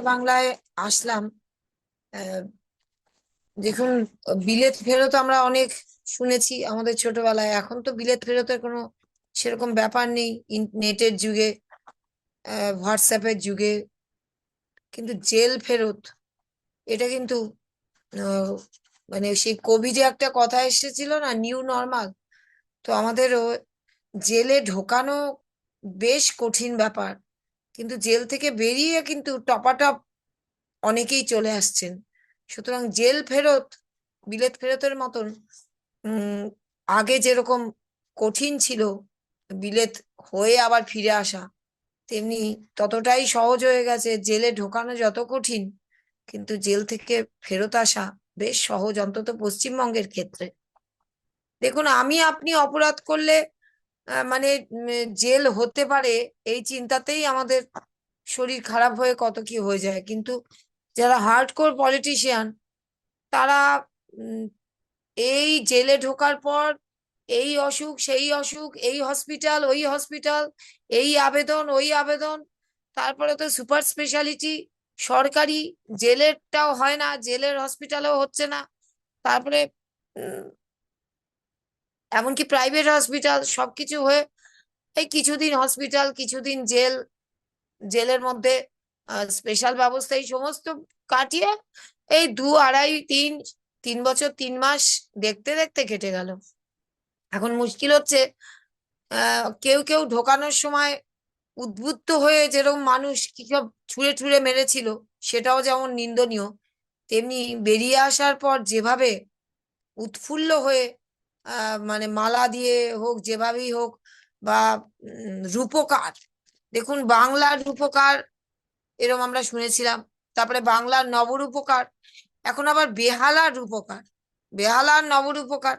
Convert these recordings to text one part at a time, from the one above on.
বাংলায় আসলাম। আহ, দেখুন, বিলেত ফেরত আমরা অনেক শুনেছি আমাদের ছোটবেলায়। এখন তো বিলেত ফেরতের কোনো সেরকম ব্যাপার নেই নেটের যুগে, হোয়াটসঅ্যাপের যুগে। কিন্তু জেল ফেরত এটা কিন্তু আহ, মানে সেই কোভিডে একটা কথা এসেছিল না, নিউ নর্মাল। তো আমাদেরও জেলে ঢোকানো বেশ কঠিন ব্যাপার, কিন্তু জেল থেকে বেরিয়ে কিন্তু টপাটপ অনেকেই চলে আসছেন। সুতরাং জেল ফেরত বিলেত ফেরতের মতন উম আগে যেরকম কঠিন ছিল বিলেত হয়ে আবার ফিরে আসা, তেমনি ততটাই সহজ হয়ে গেছে জেলে ঢোকানো যত কঠিন, কিন্তু জেল থেকে ফেরত আসা বেশ সহজ, অন্তত পশ্চিমবঙ্গের ক্ষেত্রে। দেখুন, আমি আপনি অপরাধ করলে মানে জেল হতে পারে, এই চিন্তাতেই আমাদের শরীর খারাপ হয়ে কত কি হয়ে যায়। কিন্তু যারা হার্ডকোর পলিটিশিয়ান, তারা উম, এই জেলে ঢোকার পর এই অসুখ সেই অসুখ, এই হসপিটাল ওই হসপিটাল, এই আবেদন ওই আবেদন, তারপরে তো সুপার স্পেশালিটি সরকারি জেলেরটাও হয় না, জেলের হসপিটালেও হচ্ছে না। তারপরে উম, এমনকি প্রাইভেট হসপিটাল, সবকিছু হয়ে এই কিছুদিন হসপিটাল কিছুদিন জেল, জেলের মধ্যে স্পেশাল ব্যবস্থা, এই সমস্ত কাটিয়ে এই 2 2.5 3 3 বছর 3 মাস দেখতে দেখতে কেটে গেল। এখন মুশকিল হচ্ছে, কেউ কেউ ঢোকানোর সময় উদ্বুদ্ধ হয়ে যেরকম মানুষ কি সব ছুঁড়ে ছুঁড়ে মেরেছিল, সেটাও যেমন নিন্দনীয়, তেমনি বেরিয়ে আসার পর যেভাবে উৎফুল্ল হয়ে মানে মালা দিয়ে হোক যেভাবেই হোক, বা রূপকার, দেখুন বাংলার রূপকার এরম আমরা শুনেছিলাম, তারপরে বাংলার নবরূপকার, এখন আবার বেহালার রূপকার, বেহালার নবরূপকার।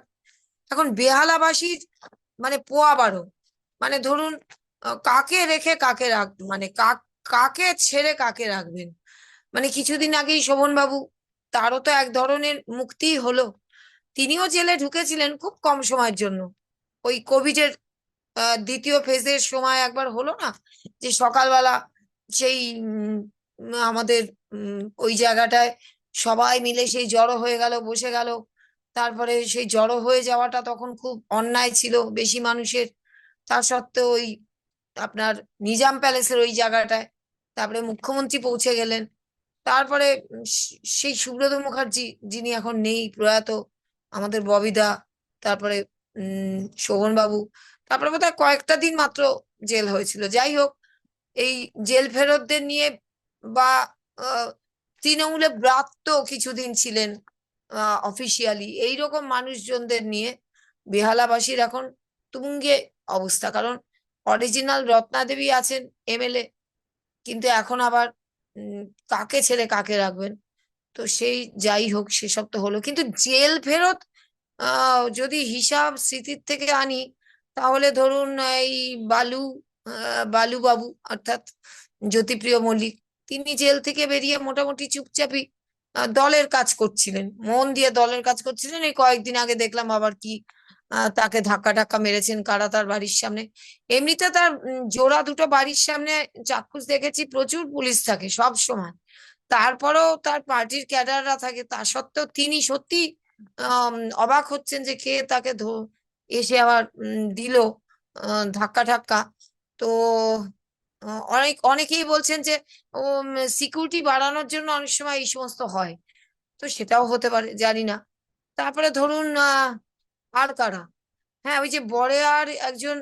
এখন বেহালাবাসীর মানে পোয়াবারো, মানে ধরুন কাকে রেখে কাকে মানে কাকে ছেড়ে কাকে রাখবেন। মানে কিছুদিন আগেই শোভনবাবু, তারও তো এক ধরনের মুক্তি হলো। তিনিও জেলে ঢুকেছিলেন খুব কম সময়ের জন্য, ওই কোভিডের দ্বিতীয় ফেজের সময় একবার হলো না, যে সকালবেলা সেই আমাদের ওই জায়গাটায় সবাই মিলে সেই জড়ো হয়ে গেল, বসে গেল। তারপরে সেই জড়ো হয়ে যাওয়াটা তখন খুব অন্যায় ছিল বেশি মানুষের। তা সত্ত্বেও ওই আপনার নিজাম প্যালেসের ওই জায়গাটায় তারপরে মুখ্যমন্ত্রী পৌঁছে গেলেন। তারপরে সেই সুব্রত মুখার্জি, যিনি এখন নেই, প্রয়াত, আমাদের ববিদা, তারপরে শোভনবাবু, তারপরে বোধহয় কয়েকটা দিন মাত্র জেল হয়েছিল। যাই হোক, এই জেল ফেরতদের নিয়ে বা আহ, তৃণমূলে ব্রাত্য কিছুদিন ছিলেন অফিসিয়ালি, এইরকম মানুষজনদের নিয়ে বেহালাবাসীর এখন তুঙ্গে অবস্থা। কারণ অরিজিনাল রত্নাদেবী আছেন এমএলএ, কিন্তু এখন আবার উম, কাকে ছেড়ে কাকে রাখবেন। তো সেই যাই হোক, সেসব তো হলো, কিন্তু জেল ফেরত যদি হিসাব স্মৃতির থেকে আনি, তাহলে ধরুন এই বালু, বালু বাবু অর্থাৎ জ্যোতিপ্রিয় মল্লিক, তিনি জেল থেকে বেরিয়ে মোটামুটি চুপচাপই দলের কাজ করছিলেন, মন দিয়ে দলের কাজ করছিলেন। এই কয়েকদিন আগে দেখলাম আবার কি তাকে ধাক্কা টাক্কা মেরেছেন কারা তার বাড়ির সামনে। এমনিতে তার জোড়া দুটো বাড়ির সামনে চাক্ষুষ দেখেছি, প্রচুর পুলিশ থাকে সব সময়। তারপরেও তার পার্টির ক্যাডাররা থাকে, তা সত্ত্বেও তিনি সত্যি আম, অবাক হচ্ছেন যে কে তাকে এসে আবার দিল ধাক্কা ধাক্কা। তো অনেকেই বলছেন যে ও সিকিউরিটি বাড়ানোর জন্য অনেক সময় এই সমস্ত হয়। তো সেটাও হতে পারে, জানি না। তারপরে ধরুন আর কারা, হ্যাঁ ওই যে বড়েয়ার একজন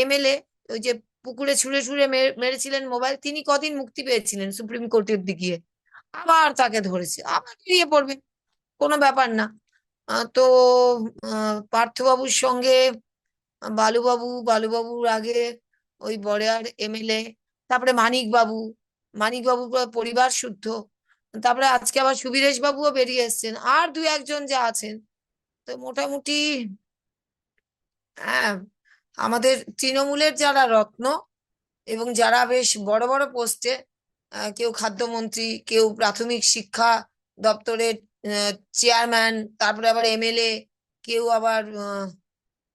এমএলএ, ওই যে পুকুরে ছুঁড়ে ছুঁড়ে মেরেছিলেন মোবাইল, তিনি কদিন মুক্তি পেয়েছিলেন সুপ্রিম কোর্টের দিকে, আবার তাকে ধরেছে, আবার বেরিয়ে পড়বে, কোনো ব্যাপার না। তো পার্থবাবুর সঙ্গে বালুবাবু, বালুবাবুর আগে ওই বড়েয়ার এমএলএ, তারপরে মানিক বাবু, মানিক বাবু পরিবার শুদ্ধ, তারপরে আজকে আবার সুবিরেশ বাবুও বেরিয়ে এসেছেন, আর দু একজন যা আছেন। তো মোটামুটি হ্যাঁ, আমাদের তৃণমূলের যারা রত্ন এবং যারা বেশ বড় বড় পোস্টে, কেউ খাদ্যমন্ত্রী, কেউ প্রাথমিক শিক্ষা দপ্তরের চেয়ারম্যান, তারপরে আবার এমএলএ, কেউ আবার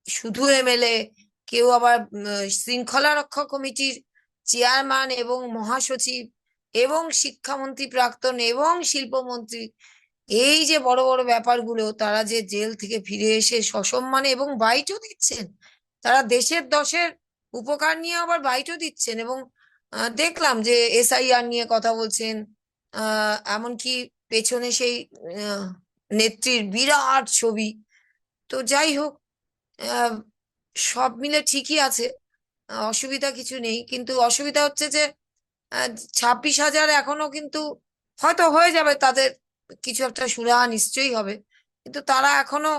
শুধু এমএলএ, কেউ আবার শৃঙ্খলা রক্ষা কমিটির চেয়ারম্যান এবং মহাসচিব, এবং শিক্ষামন্ত্রী প্রাক্তন এবং শিল্পমন্ত্রী, এই যে বড় বড় ব্যাপারগুলো, তারা যে জেল থেকে ফিরে এসে সসম্মানে এবং বাইটও দিচ্ছেন, তারা দেশের দশের উপকার নিয়ে আবার বাইটও দিচ্ছেন। এবং দেখলাম যে এসআইআর নিয়ে কথা বলছেন, এমনকি পেছনে সেই আহ, নেত্রীর বিরাট ছবি। তো যাই হোক, আহ, সব মিলে ঠিকই আছে, অসুবিধা কিছু নেই। কিন্তু অসুবিধা হচ্ছে যে 26,000 এখনো কিন্তু হয়তো হয়ে যাবে, তাদের কিছু একটা সুরাহা নিশ্চয়ই হবে, কিন্তু তারা এখনো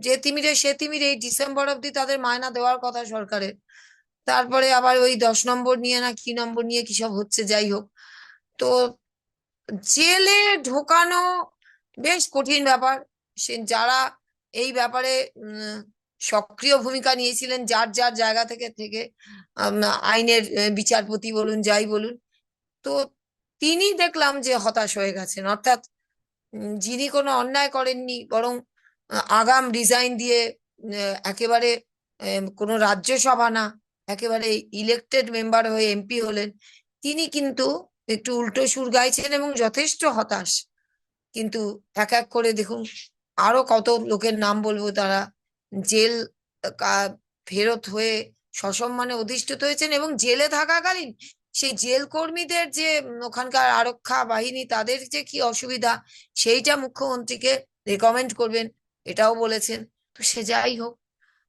যে তিমিরে সে তিমিরে, এই ডিসেম্বর অব্দি তাদের মায়না দেওয়ার কথা সরকারের। তারপরে আবার ওই 10 নম্বর নিয়ে না কি নম্বর নিয়ে কি সব হচ্ছে, যাই হোক। তো জেলে ঢোকানো বেশ কঠিন ব্যাপার। সে যারা এই ব্যাপারে সক্রিয় ভূমিকা নিয়েছিলেন, যার যার জায়গা থেকে থেকে আইনের বিচারপতি বলুন, যাই বলুন, তো তিনি দেখলাম যে হতাশ হয়ে গেছেন। অর্থাৎ যিনি কোনো অন্যায় করেননি, বরং আগাম রিজাইন দিয়ে একেবারে কোনো রাজ্যসভা না, একেবারে ইলেক্টেড মেম্বার হয়ে এমপি হলেন, তিনি কিন্তু একটু উল্টো সুর গাইছেন এবং যথেষ্ট হতাশ। কিন্তু এক এক করে দেখুন, আরো কত লোকের নাম বলবো, তারা জেল ফেরত হয়ে সসম্মানে অধিষ্ঠিত হয়েছেন। এবং জেলে থাকাকালীন সেই জেল কর্মীদের যে ওখানকার আরক্ষা বাহিনী, তাদের যে কি অসুবিধা, সেইটা মুখ্যমন্ত্রীকে রেকমেন্ড করবেন, এটাও বলেছেন। তো সে যাই হোক,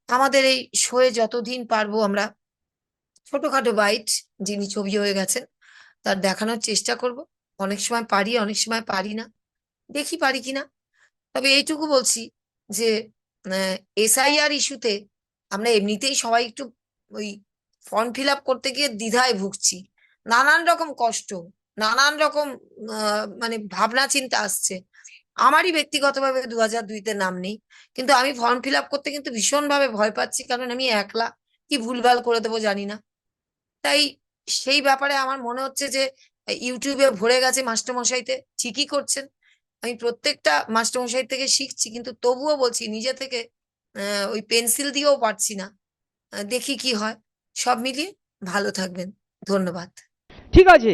আমাদের এই শোয়ে যতদিন পারবো আমরা ছোটখাটো বাইট, যিনি ছবি হয়ে গেছেন, তার দেখানোর চেষ্টা করব। অনেক সময় পারি, অনেক সময় পারি না, দেখি পারি কিনা। তবে এইটুকু বলছি যে এসআইআর ইস্যুতে আমরা এমনিতেই সবাই একটু ওই ফর্ম ফিল আপ করতে গিয়ে দ্বিধায় ভুগছি, নানান রকম কষ্ট, নানান রকম মানে ভাবনা চিন্তা আসছে। আমারই ব্যক্তিগতভাবে 2002-তে নাম নেই, কিন্তু আমি ফর্ম ফিল আপ করতে কিন্তু ভীষণভাবে ভয় পাচ্ছি, কারণ আমি একলা কি ভুলভাল করে দেবো জানি না। তাই সেই ব্যাপারে আমার মনে হচ্ছে যে ইউটিউবে ভরে গেছে মাস্টারমশাইতে, ঠিকই করছেন। আমি প্রত্যেকটা মাস্টারমশাই থেকে শিখছি, কিন্তু তবুও বলছি নিজে থেকে ওই পেন্সিল দিয়েও পারছি না। দেখি কি হয়। সব মিলিয়ে ভালো থাকবেন, ধন্যবাদ। ঠিক আছে,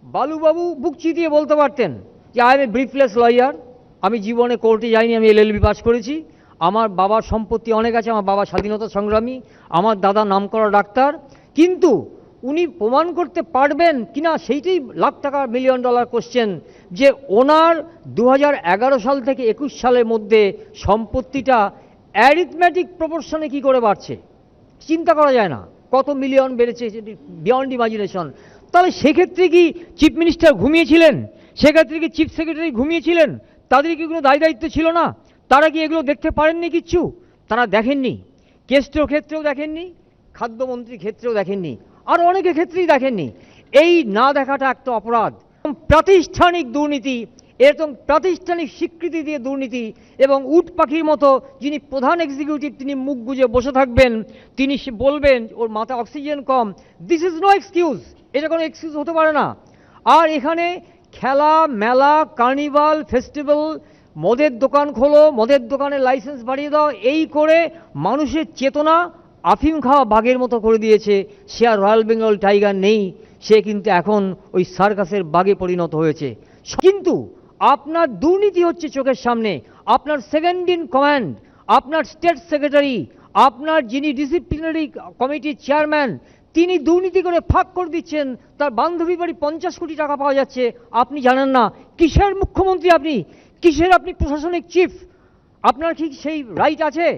বালুবাবু বুক চিতিয়ে বলতে পারতেন যে আই এম এ ব্রিফলেস লয়ার, আমি জীবনে কোর্টে যাইনি, আমি এলএলবি পাস করেছি, আমার বাবার সম্পত্তি অনেক আছে, আমার বাবা স্বাধীনতা সংগ্রামী, আমার দাদা নামকরা ডাক্তার। কিন্তু উনি প্রমাণ করতে পারবেন কিনা সেইটাই লাখ টাকা মিলিয়ন ডলার কোশ্চেন, যে ওনার 2011 সাল থেকে 21 সালের মধ্যে সম্পত্তিটা অ্যারিথমেটিক প্রপোর্শনে কি করে বাড়ছে, চিন্তা করা যায় না, কত মিলিয়ন বেড়েছে, বিয়ন্ড ইমাজিনেশন। তাহলে সেক্ষেত্রে কি চিফ মিনিস্টার ঘুমিয়েছিলেন? সেক্ষেত্রে কি চিফ সেক্রেটারি ঘুমিয়েছিলেন? তাদের কি কোনো দায় দায়িত্ব ছিল না? তারা কি এগুলো দেখতে পারেননি? কিচ্ছু তারা দেখেননি। কেস্টের ক্ষেত্রেও দেখেননি, খাদ্যমন্ত্রীর ক্ষেত্রেও দেখেননি, আর অনেকের ক্ষেত্রেই দেখেননি। এই না দেখাটা একটা অপরাধ, প্রাতিষ্ঠানিক দুর্নীতি, এরকম প্রাতিষ্ঠানিক স্বীকৃতি দিয়ে দুর্নীতি। এবং উট পাখির মতো যিনি প্রধান এক্সিকিউটিভ, তিনি মুখ গুজে বসে থাকবেন, তিনি বলবেন ওর মাথায় অক্সিজেন কম। দিস ইজ নো এক্সকিউজ, এটা কোনো এক্সকিউজ হতে পারে না। আর এখানে খেলা, মেলা, কার্নিভাল, ফেস্টিভ্যাল, মদের দোকান খোলো, মদের দোকানের লাইসেন্স বাড়িয়ে দাও, এই করে মানুষের চেতনা আফিম খাওয়া বাঘের মতো করে দিয়েছে। সে আর রয়্যাল বেঙ্গল টাইগার নেই, সে কিন্তু এখন ওই সার্কাসের বাঘে পরিণত হয়েছে। কিন্তু আপনার দুর্নীতি হচ্ছে চোখের সামনে। আপনার সেকেন্ড ইন কমান্ড, আপনার স্টেট সেক্রেটারি, আপনার যিনি ডিসিপ্লিনারি কমিটির চেয়ারম্যান, তিনি দুর্নীতি করে ফাঁক করে দিচ্ছেন, তার বান্ধবী বাড়ি 50 কোটি টাকা পাওয়া যাচ্ছে, আপনি জানেন না। কিসের মুখ্যমন্ত্রী আপনি? কিসের আপনি প্রশাসনিক চিফ? আপনার কি সেই রাইট আছে?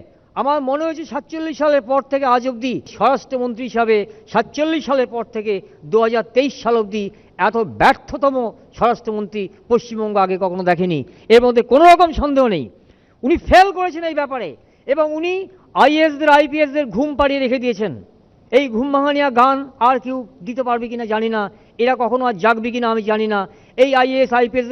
আমার মনে হয়েছে 47 সালের পর থেকে আজ অবধি স্বরাষ্ট্রমন্ত্রী হিসাবে, 47 সালের পর থেকে 2023 সাল অবধি এত ব্যর্থতম স্বরাষ্ট্রমন্ত্রী পশ্চিমবঙ্গ আগে কখনো দেখেনি। এর মধ্যে কোনো রকম সন্দেহ নেই, উনি ফেল করেছেন এই ব্যাপারে। এবং উনি আইএএসদের আইপিএসদের ঘুম পাড়িয়ে রেখে দিয়েছেন। এই ঘুম ভাঙানিয়া গান আর কেউ দিতে পারবে কিনা জানি না, এরা কখনো আর জাগবে কিনা আমি জানি না। এই আইএএস আইপিএস